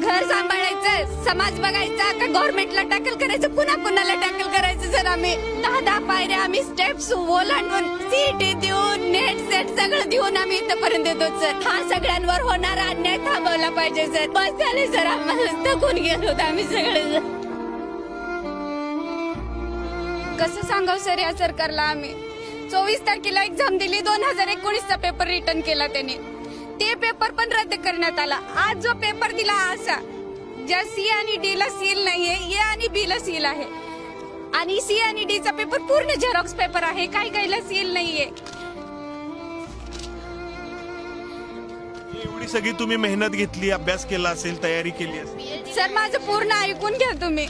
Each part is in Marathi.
घर सांभाळायचं, समाज बघायचा का गव्हर्नमेंटला टॅकल करायचं, पुन्हा कुणाला टॅकल करायचं सर. आम्ही 10 पायऱ्या आम्ही स्टेप्स ओलांडून सीईटी देऊन नेट सेट सगळं देऊन आम्ही इथपर्यंत येतो सर. हा सगळ्यांवर होणारा अन्याय थांबवला पाहिजे सर. बस झाले सर, आम्हाला थकून गेलो होतो आम्ही सगळे. कसं सांगाव सर या सरकारला. आम्ही 24 तारखेला एक्झाम दिली, 2019चा पेपर रिटर्न केला त्यांनी. ते पेपर पण रद्द करण्यात आला. आज जो पेपर दिला असा ज्या सी आणि डी ला सील नाहीये, ए आणि बी ला सील आहे. आणि सी आणि डी चा पेपर पूर्ण झेरॉक्स पेपर आहे, काही काहीला सील नाहीये. एवढी सगळी तुम्ही मेहनत घेतली, अभ्यास केला असेल, तयारी केली असेल. सर माझं पूर्ण ऐकून घ्या तुम्ही.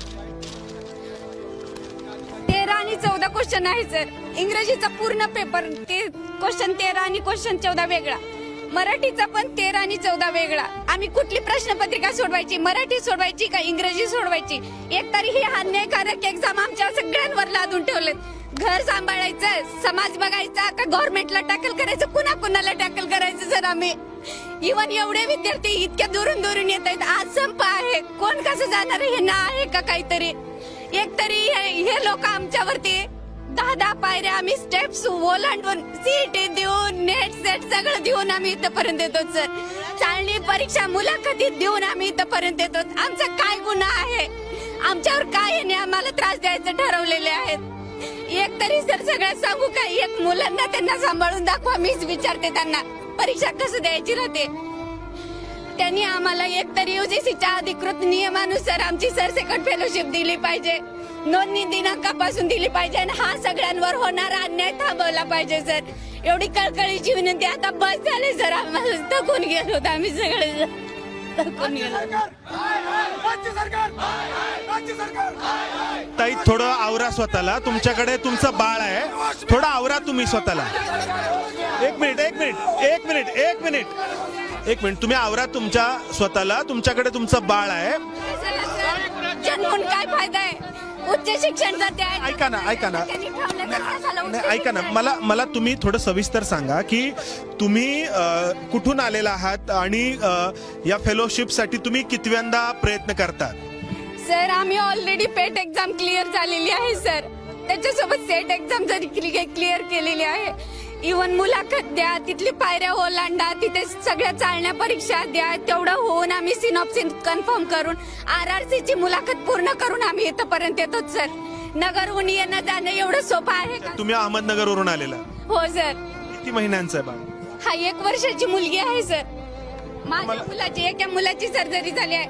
13 आणि 14 क्वेश्चन आहे सर. इंग्रजीचा पूर्ण पेपर ते क्वेश्चन 13 आणि क्वेश्चन 14 वेगळा. मराठीचा पण 13 आणि 14 वेगळा. आम्ही कुठली प्रश्नपत्रिका सोडवायची, मराठी सोडवायची का इंग्रजी सोडवायची. एक तरी ही अन्यायकारक एक्झाम आमच्या सगळ्यांवर लादून ठेवलेत. घर सांभाळायचं, समाज बघायचा का गव्हर्नमेंटला टॅकल करायचं, पुन्हा कुणाला टॅकल करायचं सर. आम्ही इव्हन एवढे विद्यार्थी इतक्या दुरून येत आहेत. आज संप आहे, कोण कसं जाणार हे ना आहे का काहीतरी. एक तरी हे लोक आमच्यावरती 10 पायऱ्या आम्ही स्टेप्स ओलांडून सीईटी देऊन नेट सेट सगळं देऊन आम्ही इथपर्यंत येतो सर. चालणी परीक्षा मुलाखती देऊन आम्ही इथपर्यंत येतो. आमचा काय गुन्हा आहे, आमच्यावर काय याने आम्हाला त्रास द्यायचं ठरवलेले आहेत. एक तरी सर सगळ्यात सांगू का, एक मुलांना त्यांना सांभाळून दाखवा. मीच विचारते त्यांना परीक्षा कसं द्यायची राहते. त्यांनी आम्हाला एक तरी युजीसीच्या अधिकृत नियमानुसार आमची सरसकट फेलोशिप दिली पाहिजे, नोंदणी दिनांकापासून दिली पाहिजे आणि हा सगळ्यांवर होणारा अन्याय थांबवला पाहिजे सर. एवढी कळकळीची विनंती. आता बस झाले सर, आम्हाला थकून गेलो होतो आम्ही सगळे. थकून गेलो. ताई थोडं आवरा स्वतःला, तुमच्याकडे तुमचं बाळ आहे, थोडं आवरा तुम्ही स्वतःला. एक मिनिट तुम्ही आवरा तुमच्या स्वतःला. तुमच्याकडे तुमचं बाळ आहे. जन्मून काय फायदा आहे. उच्च शिक्षण ऐका ना, मला तुम्ही थोडं सविस्तर सांगा की तुम्ही कुठून आलेला आहात आणि या फेलोशिप साठी तुम्ही कितव्यांदा प्रयत्न करतात. सर आम्ही ऑलरेडी पेट एक्झाम क्लिअर झालेली आहे सर. त्याच्यासोबत सेट एक्झाम जरी क्लिअर केलेली आहे. इव्हन मुलाखत द्या, तिथली पायऱ्या ओलांडा, तिथे सगळ्या चालण्या परीक्षा द्या. तेवढं होऊन आम्ही सिनॉप्सिस कन्फर्म करून RRC ची मुलाखत पूर्ण करून आम्ही इथपर्यंत येतो सर. नगरहून येणं जाणं एवढं सोपं आहे का. तुम्ही अहमदनगरवरून आलेला. हो सर. किती महिन्यांचं आहे बाळ. हा 1 वर्षाची मुलगी आहे सर. माझ्या मुलाची एका मुलाची सर्जरी झाली आहे.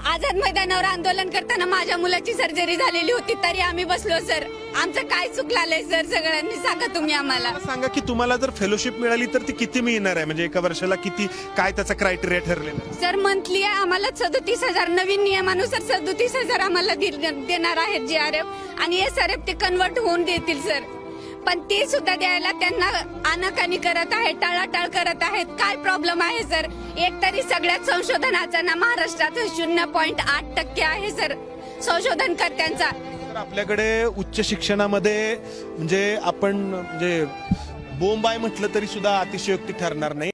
आझाद मैदानावर आंदोलन करताना माझ्या मुलाची सर्जरी झालेली होती, तरी आम्ही बसलो सर. आमचं काय चुकलाय सर, सगळ्यांनी सांगा तुम्ही आम्हाला. सांगा की तुम्हाला जर फेलोशिप मिळाली तर ती किती मिळणार आहे, म्हणजे एका वर्षाला किती, काय त्याचा क्रायटेरिया ठरलेला सर. मंथली आम्हाला 37,000 नवीन नियमानुसार 37,000 आम्हाला देणार आहेत GRF आणि SRF ते कन्वर्ट होऊन देतील सर. पण ते सुद्धा द्यायला त्यांना आनाकानी करत आहेत, टाळाटाळ करत आहेत. काय प्रॉब्लेम आहे सर. एक तरी सगळ्यात संशोधनाचा ना महाराष्ट्रात 0.8% आहे सर संशोधनकर्त्यांचा. आपल्याकडे उच्च शिक्षणामध्ये म्हणजे आपण म्हणजे बोंब आहे म्हटलं तरी सुद्धा अतिशयोक्ती ठरणार नाही.